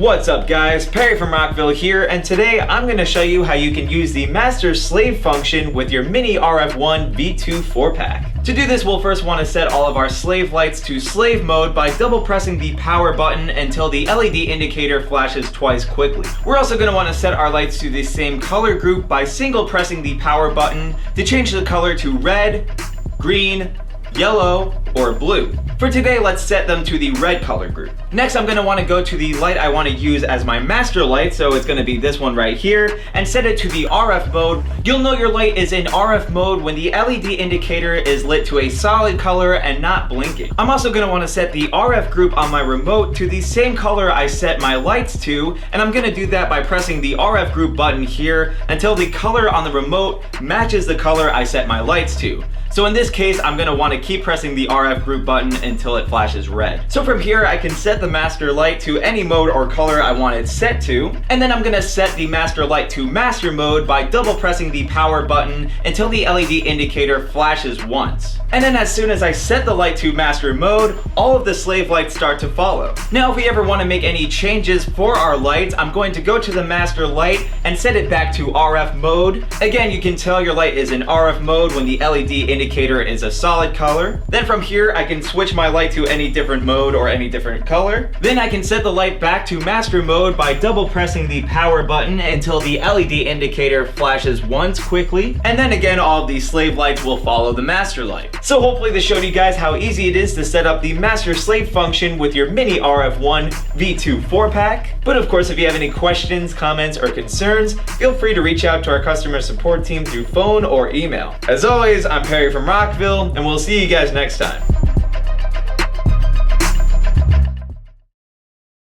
What's up guys, Perry from Rockville here, and today I'm going to show you how you can use the master slave function with your MINI RF1 V2 4-pack. To do this, we'll first want to set all of our slave lights to slave mode by double pressing the power button until the LED indicator flashes twice quickly. We're also going to want to set our lights to the same color group by single pressing the power button to change the color to red, green, yellow, or blue. For today, let's set them to the red color group. Next, I'm going to want to go to the light I want to use as my master light, so it's going to be this one right here, and set it to the RF mode. You'll know your light is in RF mode when the LED indicator is lit to a solid color and not blinking. I'm also going to want to set the RF group on my remote to the same color I set my lights to, and I'm going to do that by pressing the RF group button here until the color on the remote matches the color I set my lights to. So in this case, I'm going to want to keep pressing the RF group button until it flashes red. So from here, I can set the master light to any mode or color I want it set to, and then I'm going to set the master light to master mode by double pressing the power button until the LED indicator flashes once. And then as soon as I set the light to master mode, all of the slave lights start to follow. Now if we ever want to make any changes for our lights, I'm going to go to the master light and set it back to RF mode. Again, you can tell your light is in RF mode when the LED indicator is a solid color. Then from here, I can switch my light to any different mode or any different color. Then I can set the light back to master mode by double pressing the power button until the LED indicator flashes once quickly. And then again, all of these slave lights will follow the master light. So hopefully this showed you guys how easy it is to set up the master slave function with your MINI RF1 V2 4-pack. But of course, if you have any questions, comments, or concerns, feel free to reach out to our customer support team through phone or email. As always, I'm Perry from Rockville, and we'll see you guys next time.